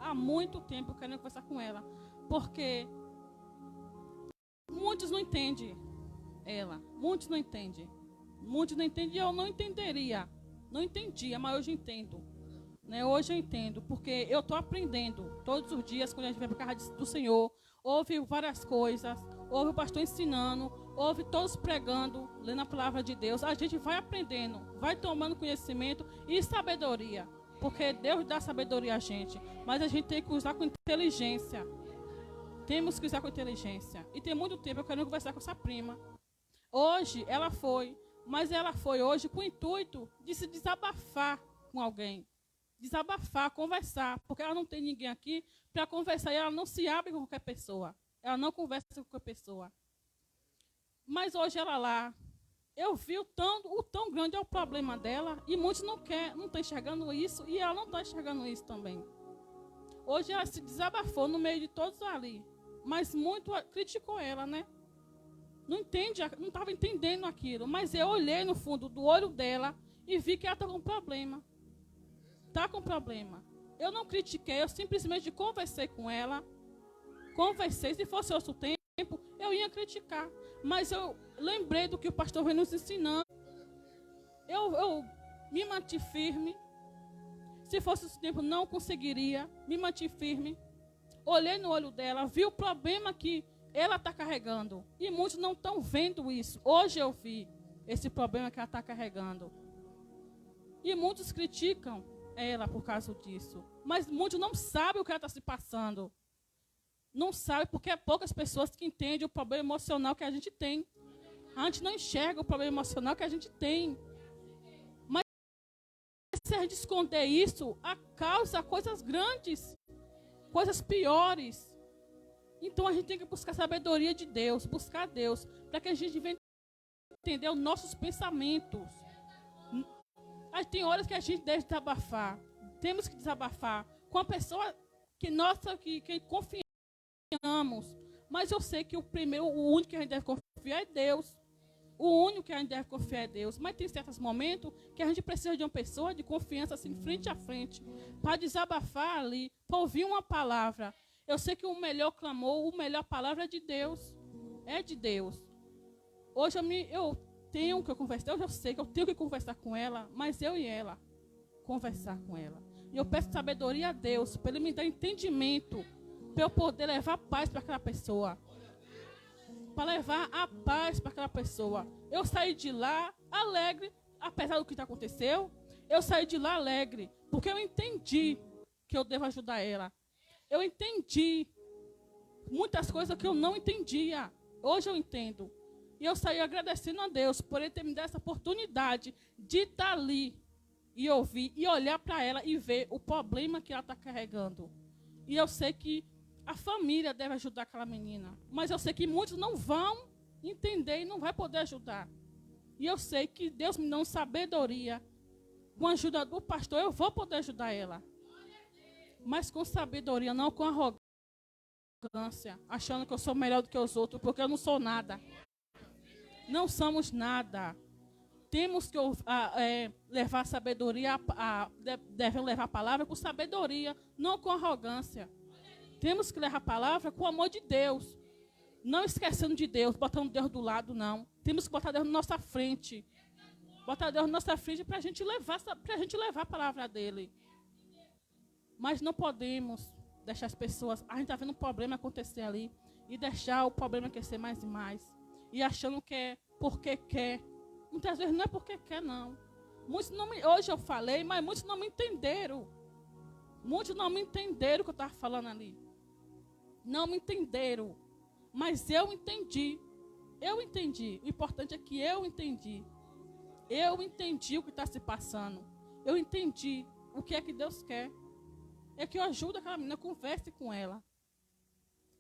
há muito tempo querendo conversar com ela, porque muitos não entendem ela, muitos não entendem e eu não entenderia, não entendia, mas hoje eu entendo, né? Hoje eu entendo, porque eu estou aprendendo todos os dias quando a gente vem para a casa do Senhor, ouve várias coisas, ouve o pastor ensinando, ouve todos pregando, lendo a palavra de Deus, a gente vai aprendendo, vai tomando conhecimento e sabedoria, porque Deus dá sabedoria a gente, mas a gente tem que usar com inteligência. Temos que usar com inteligência. E tem muito tempo eu quero conversar com essa prima. Hoje ela foi, mas ela foi hoje com o intuito de se desabafar com alguém. Desabafar, conversar, porque ela não tem ninguém aqui para conversar e ela não se abre com qualquer pessoa. Ela não conversa com qualquer pessoa. Mas hoje ela lá, eu vi o tão grande é o problema dela e muitos não estão enxergando isso e ela não está enxergando isso também. Hoje ela se desabafou no meio de todos ali, mas muito criticou ela, né? Não estava entendendo aquilo, mas eu olhei no fundo do olho dela e vi que ela está com problema. Está com problema. Eu não critiquei, eu simplesmente conversei com ela. Conversei, se fosse outro tempo, eu ia criticar. Mas eu lembrei do que o pastor vem nos ensinando. Eu me mantive firme. Se fosse outro tempo, não conseguiria. Me mantive firme. Olhei no olho dela, vi o problema que ela está carregando. E muitos não estão vendo isso. Hoje eu vi esse problema que ela está carregando. E muitos criticam ela por causa disso. Mas muitos não sabem o que ela está se passando. Não sabem porque é poucas pessoas que entendem o problema emocional que a gente tem. A gente não enxerga o problema emocional que a gente tem. Mas se a gente esconder isso, causa coisas grandes, coisas piores. Então a gente tem que buscar a sabedoria de Deus, buscar Deus, para que a gente venha entender os nossos pensamentos. Tem horas que a gente deve desabafar. Temos que desabafar com a pessoa que confiamos. Mas eu sei que o único que a gente deve confiar é Deus. O único que a gente deve confiar é Deus. Mas tem certos momentos que a gente precisa de uma pessoa de confiança assim, frente a frente, para desabafar ali, para ouvir uma palavra. Eu sei que o melhor clamor, a melhor palavra é de Deus. É de Deus. Hoje eu tenho que conversar, eu sei que eu tenho que conversar com ela, mas eu e ela conversar com ela. E eu peço sabedoria a Deus, para Ele me dar entendimento, para eu poder levar paz para aquela pessoa. Para levar a paz para aquela pessoa. Eu saí de lá alegre, apesar do que aconteceu, eu saí de lá alegre, porque eu entendi que eu devo ajudar ela. Eu entendi muitas coisas que eu não entendia. Hoje eu entendo. E eu saí agradecendo a Deus por Ele ter me dado essa oportunidade de estar ali e ouvir e olhar para ela e ver o problema que ela está carregando. E eu sei que a família deve ajudar aquela menina. Mas eu sei que muitos não vão entender e não vai poder ajudar. E eu sei que Deus me dá sabedoria. Com a ajuda do pastor eu vou poder ajudar ela. Mas com sabedoria, não com arrogância, achando que eu sou melhor do que os outros, porque eu não sou nada. Não somos nada. Temos que levar sabedoria, devemos levar a palavra com sabedoria, não com arrogância. Temos que levar a palavra com o amor de Deus. Não esquecendo de Deus, botando Deus do lado, não. Temos que botar Deus na nossa frente. Botar Deus na nossa frente para a gente levar a palavra dele. Mas não podemos deixar as pessoas... A gente está vendo um problema acontecer ali e deixar o problema crescer mais e mais. E achando que é porque quer. Muitas vezes não é porque quer, não. Hoje eu falei, mas muitos não me entenderam. Muitos não me entenderam o que eu estava falando ali. Não me entenderam. Mas eu entendi. Eu entendi. O importante é que eu entendi. Eu entendi o que está se passando. Eu entendi o que é que Deus quer. É que eu ajudo aquela menina, converse com ela.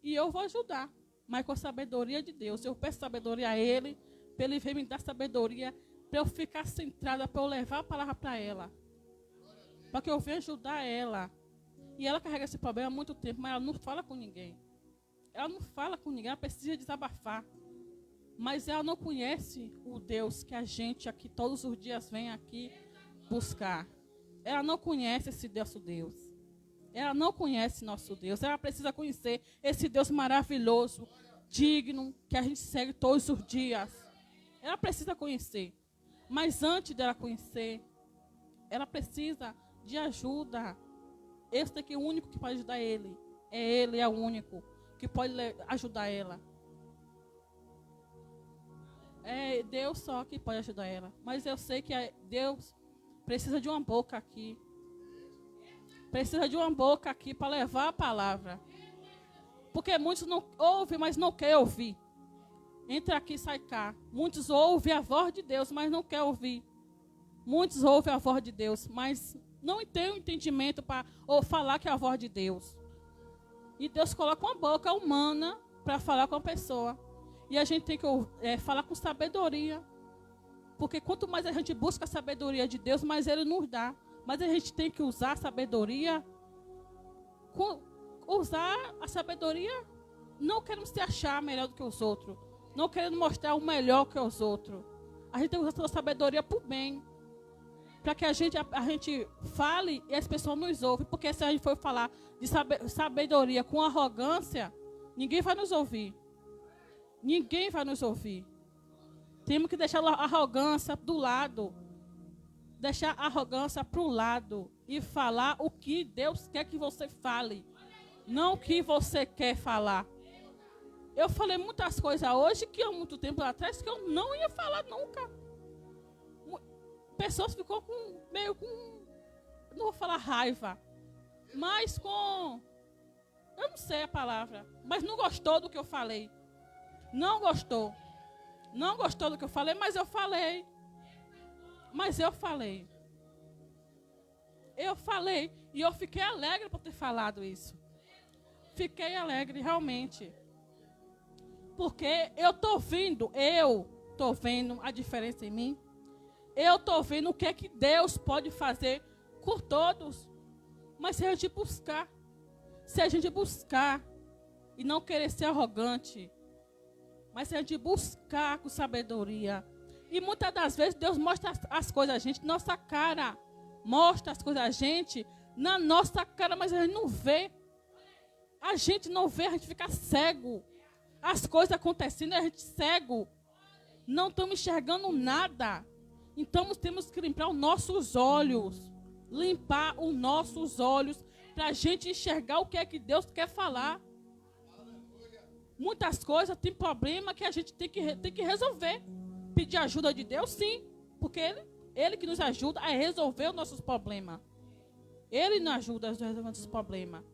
E eu vou ajudar. Mas com a sabedoria de Deus. Eu peço sabedoria a Ele, para Ele vir me dar sabedoria, para eu ficar centrada, para eu levar a palavra para ela. Para que eu venha ajudar ela. E ela carrega esse problema há muito tempo, mas ela não fala com ninguém. Ela não fala com ninguém, ela precisa desabafar. Mas ela não conhece o Deus que a gente aqui todos os dias vem aqui buscar. Ela não conhece esse nosso Deus. Ela não conhece nosso Deus. Ela precisa conhecer esse Deus maravilhoso, digno, que a gente segue todos os dias. Ela precisa conhecer. Mas antes dela conhecer, ela precisa de ajuda. Esse daqui é o único que pode ajudar ele. Ele é o único que pode ajudar ela. É Deus só que pode ajudar ela. Mas eu sei que Deus precisa de uma boca aqui. Precisa de uma boca aqui para levar a palavra. Porque muitos não ouvem, mas não querem ouvir. Entra aqui e sai cá. Muitos ouvem a voz de Deus, mas não querem ouvir. Muitos ouvem a voz de Deus, mas não têm o entendimento para falar que é a voz de Deus. E Deus coloca uma boca humana para falar com a pessoa. E a gente tem que falar com sabedoria. Porque quanto mais a gente busca a sabedoria de Deus, mais Ele nos dá. Mas a gente tem que usar a sabedoria. Usar a sabedoria, não querendo se achar melhor do que os outros. Não querendo mostrar o melhor que os outros. A gente tem que usar a sabedoria para o bem. Para que a gente fale e as pessoas nos ouvem. Porque se a gente for falar de sabedoria com arrogância, ninguém vai nos ouvir. Ninguém vai nos ouvir. Temos que deixar a arrogância do lado. Deixar a arrogância para o lado. E falar o que Deus quer que você fale. Não o que você quer falar. Eu falei muitas coisas hoje que há muito tempo atrás que eu não ia falar nunca. Pessoas ficou meio com, não vou falar raiva, mas com, eu não sei a palavra, mas não gostou do que eu falei. Não gostou. Não gostou do que eu falei, mas eu falei. Mas eu falei. Eu falei e eu fiquei alegre por ter falado isso. Fiquei alegre, realmente. Porque eu estou vendo a diferença em mim. Eu estou vendo o que é que Deus pode fazer por todos. Mas se a gente buscar e não querer ser arrogante, mas se a gente buscar com sabedoria. E muitas das vezes Deus mostra as coisas a gente na nossa cara. Mostra as coisas a gente na nossa cara, mas a gente não vê. A gente não vê, a gente fica cego. As coisas acontecendo, a gente cego. Não estamos enxergando nada. Então temos que limpar os nossos olhos. Limpar os nossos olhos para a gente enxergar o que é que Deus quer falar. Muitas coisas tem problema que a gente tem que resolver. Pedir ajuda de Deus, sim. Porque Ele que nos ajuda a resolver os nossos problemas. Ele nos ajuda a resolver os nossos problemas.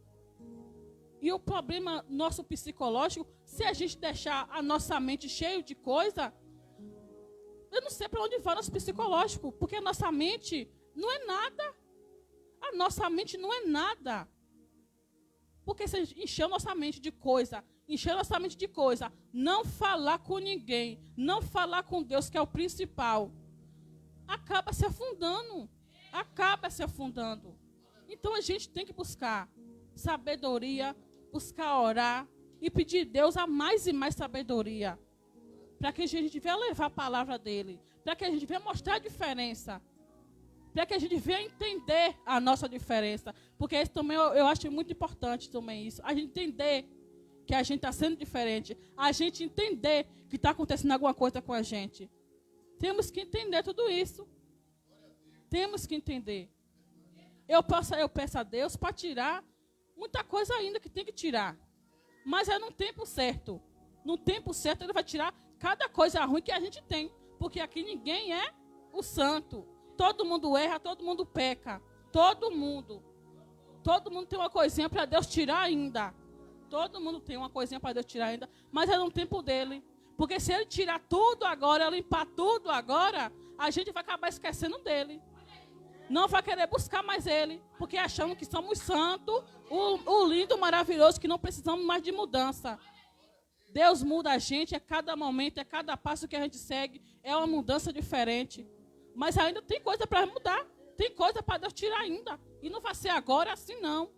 E o problema nosso psicológico, se a gente deixar a nossa mente cheia de coisa, eu não sei para onde vai o nosso psicológico. Porque a nossa mente não é nada. A nossa mente não é nada. Porque se a gente encher a nossa mente de coisa, não falar com ninguém, não falar com Deus, que é o principal, acaba se afundando. Então a gente tem que buscar sabedoria, buscar orar e pedir a Deus a mais e mais sabedoria. Para que a gente venha levar a palavra dele. Para que a gente venha mostrar a diferença. Para que a gente venha entender a nossa diferença. Porque isso também eu acho muito importante também isso. A gente entender que a gente está sendo diferente. A gente entender que está acontecendo alguma coisa com a gente. Temos que entender tudo isso. Temos que entender. Eu peço a Deus para tirar muita coisa ainda que tem que tirar. Mas é no tempo certo. No tempo certo Ele vai tirar cada coisa ruim que a gente tem. Porque aqui ninguém é o santo. Todo mundo erra, todo mundo peca. Todo mundo. Todo mundo tem uma coisinha para Deus tirar ainda. Todo mundo tem uma coisinha para Deus tirar ainda. Mas é no tempo dele. Porque se Ele tirar tudo agora, limpar tudo agora, a gente vai acabar esquecendo dele. Não vai querer buscar mais Ele. Porque achamos que somos santos, o lindo, maravilhoso, que não precisamos mais de mudança. Deus muda a gente a cada momento, a cada passo que a gente segue. É uma mudança diferente. Mas ainda tem coisa para mudar. Tem coisa para Deus tirar ainda. E não vai ser agora assim, não.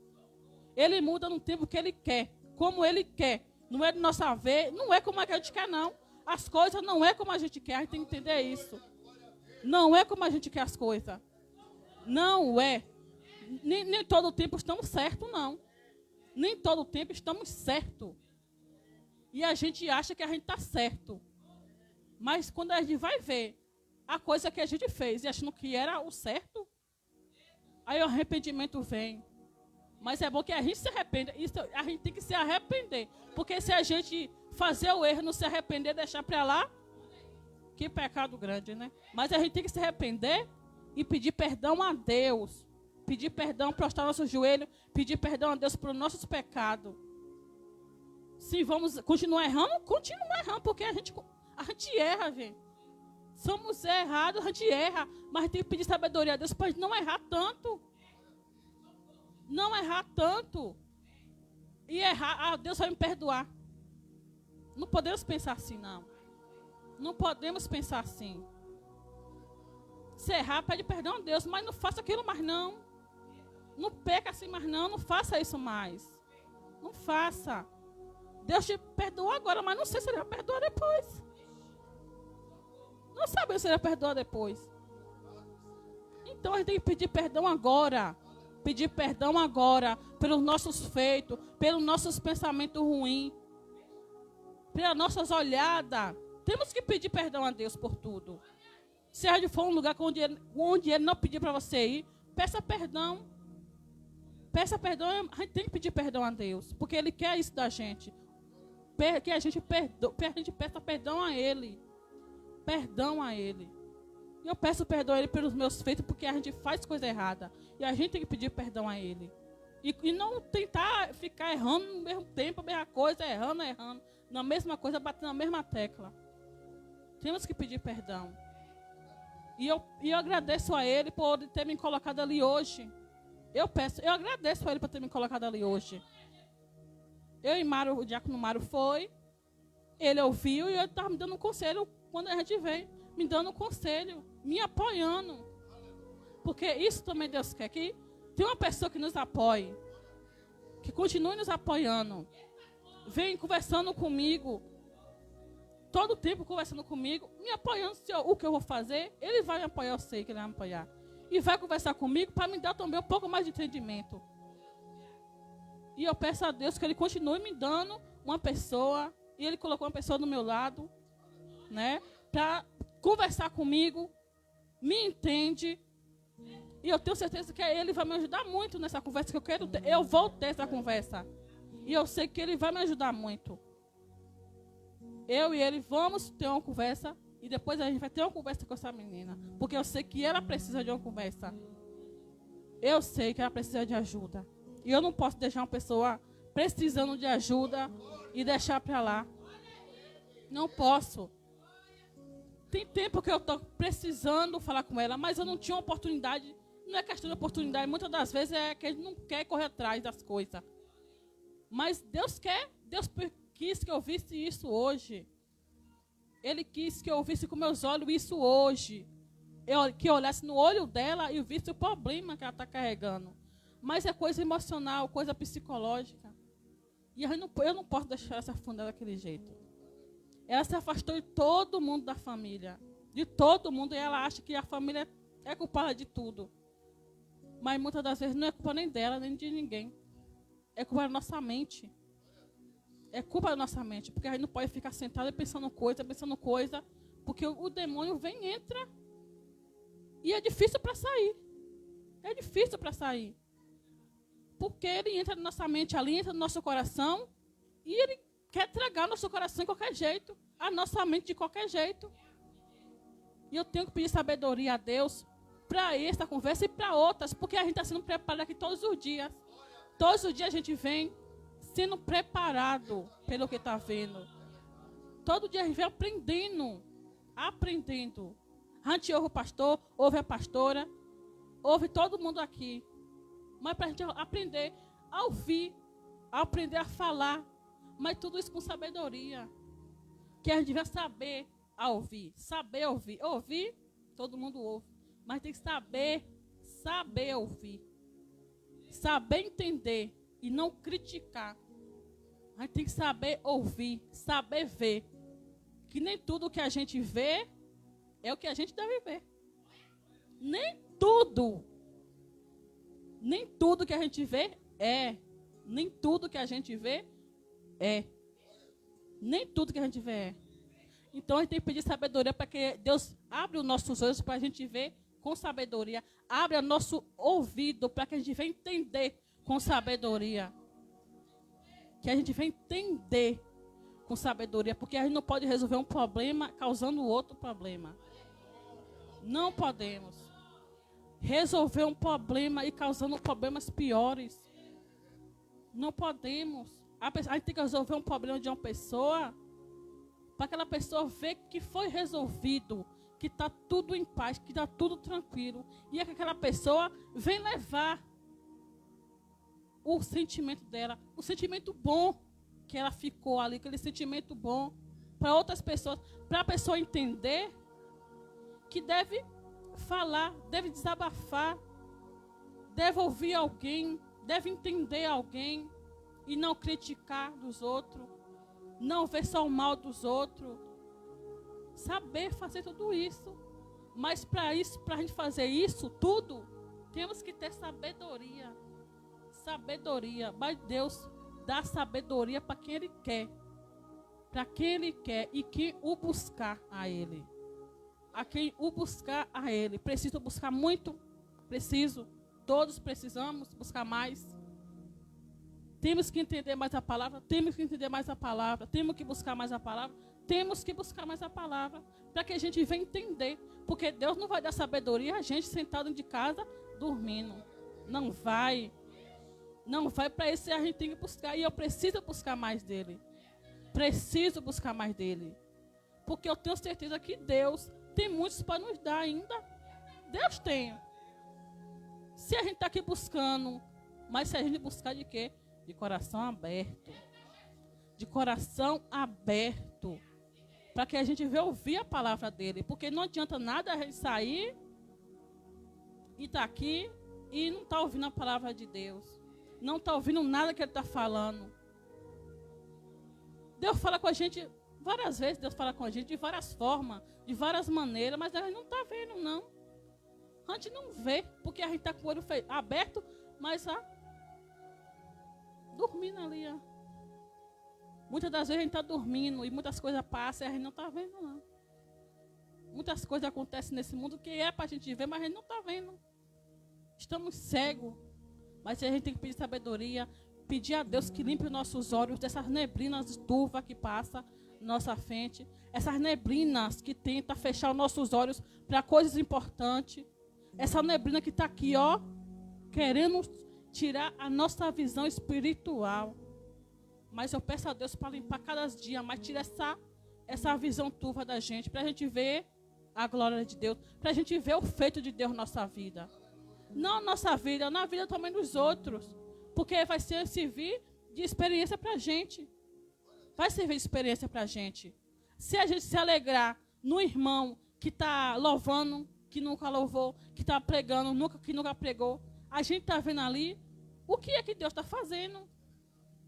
Ele muda no tempo que Ele quer. Como Ele quer. Não é de nossa vez. Não é como a gente quer, não. As coisas não é como a gente quer. A gente tem que entender isso. Não é como a gente quer as coisas. Não é. Nem todo o tempo estamos certos, não. Nem todo o tempo estamos certos. E a gente acha que a gente está certo. Mas quando a gente vai ver a coisa que a gente fez e achando que era o certo, aí o arrependimento vem. Mas é bom que a gente se arrependa. Isso, a gente tem que se arrepender. Porque se a gente fazer o erro, não se arrepender, deixar para lá, que pecado grande, né? Mas a gente tem que se arrepender e pedir perdão a Deus. Pedir perdão, prostrar nosso joelho, pedir perdão a Deus pelos nossos pecados. Se vamos continuar errando, continua errando, porque a gente erra, gente. Somos errados, a gente erra, mas tem que pedir sabedoria a Deus para não errar tanto. Não errar tanto. E errar, Deus vai me perdoar. Não podemos pensar assim, não. Não podemos pensar assim. Se errar, pede perdão a Deus, mas não faça aquilo mais não. Não peca assim mais não faça isso mais. Não faça. Deus te perdoou agora, mas não sei se ele vai perdoar depois. Não sabe se ele vai perdoar depois. Então a gente tem que pedir perdão agora. Pedir perdão agora pelos nossos feitos, pelos nossos pensamentos ruins, pelas nossas olhadas. Temos que pedir perdão a Deus por tudo. Se a gente for um lugar onde Ele não pedir para você ir, peça perdão. Peça perdão, a gente tem que pedir perdão a Deus, porque Ele quer isso da gente. Que a gente peça perdão a Ele. Perdão a Ele. E eu peço perdão a Ele pelos meus feitos, porque a gente faz coisa errada. E a gente tem que pedir perdão a Ele. E não tentar ficar errando no mesmo tempo, a mesma coisa, errando. Na mesma coisa, batendo na mesma tecla. Temos que pedir perdão. E eu agradeço a Ele por ter me colocado ali hoje. Eu agradeço a Ele por ter me colocado ali hoje. Eu e Mário, o diácono Mário foi. Ele ouviu e ele estava me dando um conselho quando a gente veio. Me dando um conselho, me apoiando. Porque isso também Deus quer, que tem uma pessoa que nos apoie, que continue nos apoiando. Vem conversando comigo, todo o tempo conversando comigo, me apoiando. O que eu vou fazer, ele vai me apoiar, eu sei que ele vai me apoiar. E vai conversar comigo para me dar também um pouco mais de entendimento. E eu peço a Deus que Ele continue me dando uma pessoa, e Ele colocou uma pessoa do meu lado, né, para conversar comigo, me entende, e eu tenho certeza que Ele vai me ajudar muito nessa conversa que eu quero ter. Eu vou ter essa conversa, e eu sei que Ele vai me ajudar muito. Eu e Ele vamos ter uma conversa, e depois a gente vai ter uma conversa com essa menina, porque eu sei que ela precisa de uma conversa. Eu sei que ela precisa de ajuda, e eu não posso deixar uma pessoa precisando de ajuda e deixar para lá. Não posso. Tem tempo que eu estou precisando falar com ela, mas eu não tinha oportunidade. Não é questão de oportunidade. Muitas das vezes é que a gente não quer correr atrás das coisas. Mas Deus quer. Deus quis que eu visse isso hoje. Ele quis que eu visse com meus olhos isso hoje. Que eu olhasse no olho dela e visse o problema que ela está carregando. Mas é coisa emocional, coisa psicológica. E eu não posso deixar ela se afundar daquele jeito. Ela se afastou de todo mundo da família. De todo mundo. E ela acha que a família é culpada de tudo. Mas muitas das vezes não é culpa nem dela, nem de ninguém. É culpa da nossa mente. É culpa da nossa mente. Porque a gente não pode ficar sentado pensando coisa. Porque o demônio vem e entra. E é difícil para sair. É difícil para sair. Porque ele entra na nossa mente ali, entra no nosso coração. E ele quer tragar nosso coração de qualquer jeito. A nossa mente de qualquer jeito. E eu tenho que pedir sabedoria a Deus para essa conversa e para outras. Porque a gente está sendo preparado aqui todos os dias. Todos os dias a gente vem sendo preparado pelo que está vendo. Todo dia a gente vem aprendendo. Aprendendo. A gente ouve o pastor, ouve a pastora, ouve todo mundo aqui. Mas para a gente aprender a ouvir, a aprender a falar. Mas tudo isso com sabedoria. Que a gente vai saber a ouvir. Saber ouvir. Ouvir, todo mundo ouve. Mas tem que saber ouvir. Saber entender e não criticar. A gente tem que saber ouvir, saber ver. Que nem tudo que a gente vê é o que a gente deve ver. Nem tudo. Nem tudo que a gente vê é. Nem tudo que a gente vê é. Nem tudo que a gente vê é. Então a gente tem que pedir sabedoria para que Deus abra os nossos olhos para a gente ver com sabedoria. Abra o nosso ouvido para que a gente venha entender com sabedoria. Que a gente venha entender com sabedoria. Porque a gente não pode resolver um problema causando outro problema. Não podemos resolver um problema e causando problemas piores. Não podemos. A gente tem que resolver um problema de uma pessoa para aquela pessoa ver que foi resolvido, que está tudo em paz, que está tudo tranquilo. E é que aquela pessoa vem levar o sentimento dela, o sentimento bom que ela ficou ali, aquele sentimento bom para outras pessoas, para a pessoa entender que deve falar, deve desabafar, deve ouvir alguém, deve entender alguém e não criticar dos outros, não ver só o mal dos outros, saber fazer tudo isso. Mas para isso, para a gente fazer isso tudo, temos que ter sabedoria. Sabedoria. Mas Deus dá sabedoria para quem Ele quer. Para quem Ele quer e quem o buscar a Ele. A quem o buscar a Ele. Preciso buscar muito? Preciso. Todos precisamos buscar mais. Temos que entender mais a palavra. Temos que entender mais a palavra. Temos que buscar mais a palavra. Temos que buscar mais a palavra. Para que a gente venha entender. Porque Deus não vai dar sabedoria a gente sentado de casa dormindo. Não vai. Não vai. Para isso a gente tem que buscar. E eu preciso buscar mais dele. Preciso buscar mais dele. Porque eu tenho certeza que Deus tem muitos para nos dar ainda. Deus tem. Se a gente está aqui buscando, mas se a gente buscar de quê? De coração aberto. De coração aberto. Para que a gente venha ouvir a palavra dele. Porque não adianta nada a gente sair e estar aqui e não estar ouvindo a palavra de Deus. Não está ouvindo nada que ele está falando. Deus fala com a gente várias vezes. Deus fala com a gente de várias formas, de várias maneiras. Mas a gente não está vendo, não. A gente não vê, porque a gente está com o olho aberto, mas dormindo ali. Muitas das vezes a gente está dormindo e muitas coisas passam e a gente não está vendo, não. Muitas coisas acontecem nesse mundo que é para a gente ver, mas a gente não está vendo. Estamos cegos. Mas a gente tem que pedir sabedoria, pedir a Deus que limpe os nossos olhos dessas neblinas turvas que passam na nossa frente. Essas neblinas que tentam fechar os nossos olhos para coisas importantes. Essa neblina que está aqui, querendo tirar a nossa visão espiritual. Mas eu peço a Deus para limpar cada dia, mas tirar essa visão turva da gente, para a gente ver a glória de Deus, para a gente ver o feito de Deus na nossa vida. Não na nossa vida, na vida também dos outros. Porque vai servir de experiência para a gente. Vai servir de experiência para a gente. Se a gente se alegrar no irmão que está louvando, que nunca louvou, que está pregando, que nunca pregou, a gente está vendo ali o que é que Deus está fazendo.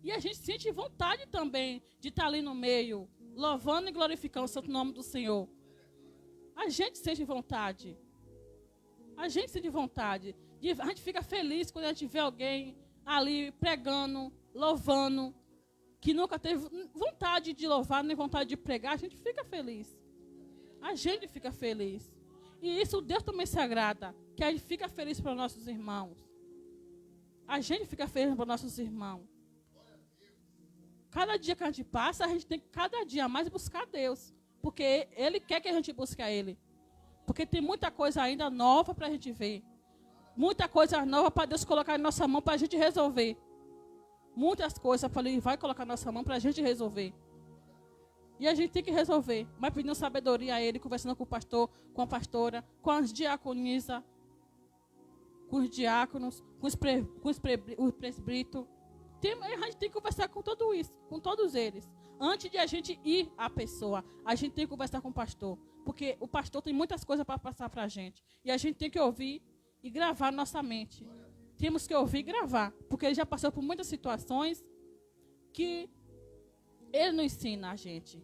E a gente sente vontade também de estar ali no meio, louvando e glorificando o santo nome do Senhor. A gente sente vontade. A gente sente vontade. A gente fica feliz quando a gente vê alguém ali pregando, louvando, que nunca teve vontade de louvar, nem vontade de pregar. A gente fica feliz. A gente fica feliz. E isso Deus também se agrada, que a gente fica feliz para nossos irmãos. A gente fica feliz para nossos irmãos. Cada dia que a gente passa, a gente tem que cada dia mais buscar Deus. Porque Ele quer que a gente busque a Ele. Porque tem muita coisa ainda nova para a gente ver. Muita coisa nova para Deus colocar em nossa mão para a gente resolver. Muitas coisas para Ele vai colocar em nossa mão para a gente resolver. E a gente tem que resolver. Mas pedindo sabedoria a Ele, conversando com o pastor, com a pastora, com as diaconisas, com os diáconos, com os presbíteros. A gente tem que conversar com tudo isso, com todos eles. Antes de a gente ir à pessoa, a gente tem que conversar com o pastor. Porque o pastor tem muitas coisas para passar para a gente. E a gente tem que ouvir e gravar na nossa mente. Temos que ouvir e gravar. Porque ele já passou por muitas situações que ele não ensina a gente.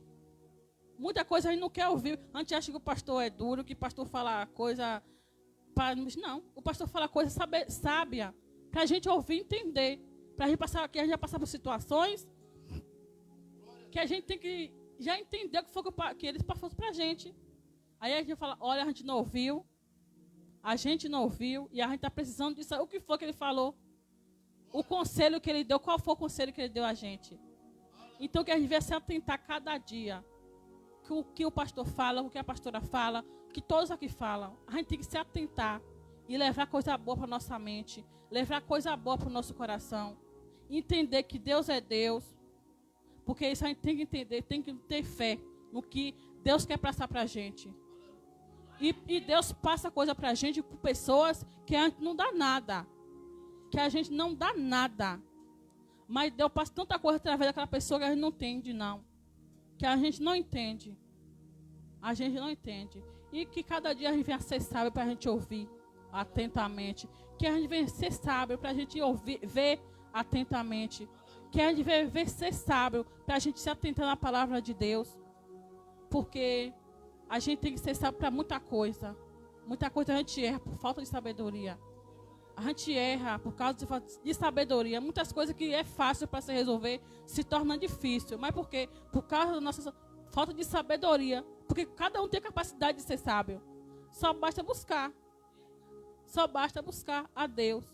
Muita coisa a gente não quer ouvir. A gente acha que o pastor é duro, que o pastor fala coisa... Não, o pastor fala coisa sábia Para a gente ouvir e entender. Para a gente passar aqui, a gente vai passar por situações que a gente tem que já entender o que foi que eles passaram para a gente. Aí a gente fala, olha, a gente não ouviu. A gente não ouviu. E a gente está precisando disso. O que foi que ele falou? O conselho que ele deu. Qual foi o conselho que ele deu a gente? Então que a gente vai se atentar cada dia. O que o pastor fala, o que a pastora fala, o que todos aqui falam. A gente tem que se atentar e levar coisa boa para a nossa mente. Levar coisa boa para o nosso coração. Entender que Deus é Deus. Porque isso a gente tem que entender, tem que ter fé no que Deus quer passar para a gente. E Deus passa coisa para a gente por pessoas que a gente não dá nada. Que a gente não dá nada. Mas Deus passa tanta coisa através daquela pessoa que a gente não entende, não. Que a gente não entende. A gente não entende. E que cada dia a gente venha ser sábio para a gente ouvir atentamente. Que a gente venha ser sábio para a gente ouvir, ver atentamente. Que a gente venha ser sábio para a gente se atentar na palavra de Deus. Porque a gente tem que ser sábio para muita coisa. Muita coisa a gente erra por falta de sabedoria. A gente erra por causa de sabedoria. Muitas coisas que é fácil para se resolver se torna difícil. Mas por quê? Por causa da nossa falta de sabedoria. Porque cada um tem a capacidade de ser sábio. Só basta buscar. Só basta buscar a Deus.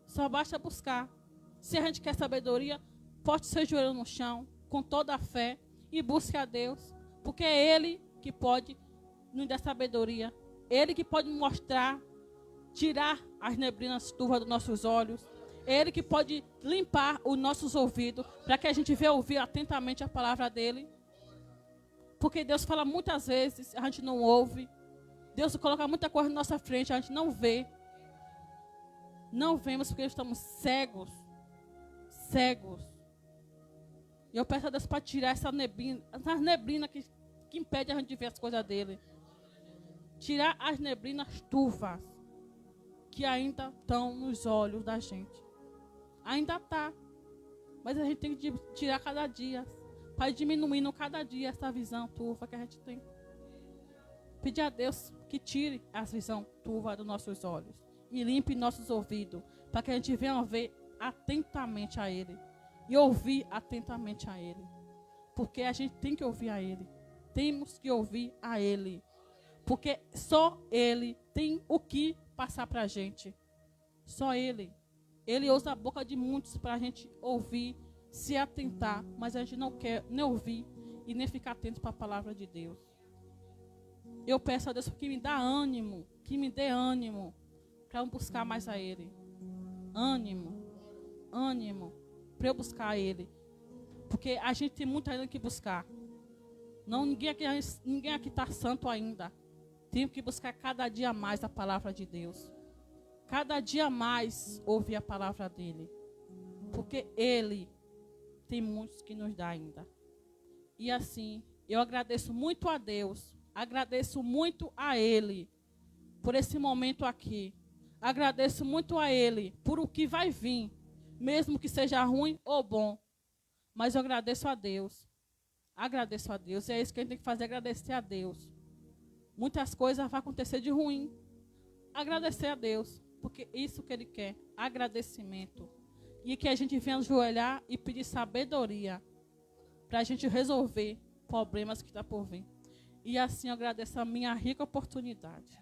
Só basta buscar. Se a gente quer sabedoria, poste seu joelho no chão, com toda a fé, e busque a Deus. Porque é Ele que pode nos dar sabedoria. Ele que pode mostrar, tirar as neblinas turvas dos nossos olhos. É Ele que pode limpar os nossos ouvidos, para que a gente venha ouvir atentamente a palavra dEle. Porque Deus fala muitas vezes, a gente não ouve. Deus coloca muita coisa na nossa frente, a gente não vê. Não vemos porque estamos cegos. Cegos. E eu peço a Deus para tirar essa neblina que impede a gente de ver as coisas dEle. Tirar as neblinas turvas que ainda estão nos olhos da gente. Ainda está. Mas a gente tem que tirar cada dia. Para diminuindo cada dia essa visão turva que a gente tem. Pedir a Deus que tire as visão turva dos nossos olhos. E limpe nossos ouvidos. Para que a gente venha ver atentamente a Ele. E ouvir atentamente a Ele. Porque a gente tem que ouvir a Ele. Temos que ouvir a Ele. Porque só Ele tem o que passar para a gente. Só Ele. Ele usa a boca de muitos para a gente ouvir, se atentar. Mas a gente não quer nem ouvir e nem ficar atento para a palavra de Deus. Eu peço a Deus que me dá ânimo. Que me dê ânimo para eu buscar mais a Ele. Ânimo. Ânimo. Para eu buscar a Ele. Porque a gente tem muito ainda que buscar. Não, ninguém aqui está santo ainda. Tenho que buscar cada dia mais a palavra de Deus. Cada dia mais ouvir a palavra dEle. Porque Ele tem muitos que nos dá ainda. E assim, eu agradeço muito a Deus. Agradeço muito a Ele. Por esse momento aqui. Agradeço muito a Ele. Por o que vai vir. Mesmo que seja ruim ou bom. Mas eu agradeço a Deus. Agradeço a Deus. E é isso que a gente tem que fazer. Agradecer a Deus. Muitas coisas vão acontecer de ruim. Agradecer a Deus. Porque isso que Ele quer. Agradecimento. E que a gente venha ajoelhar e pedir sabedoria. Para a gente resolver problemas que estão por vir. E assim eu agradeço a minha rica oportunidade.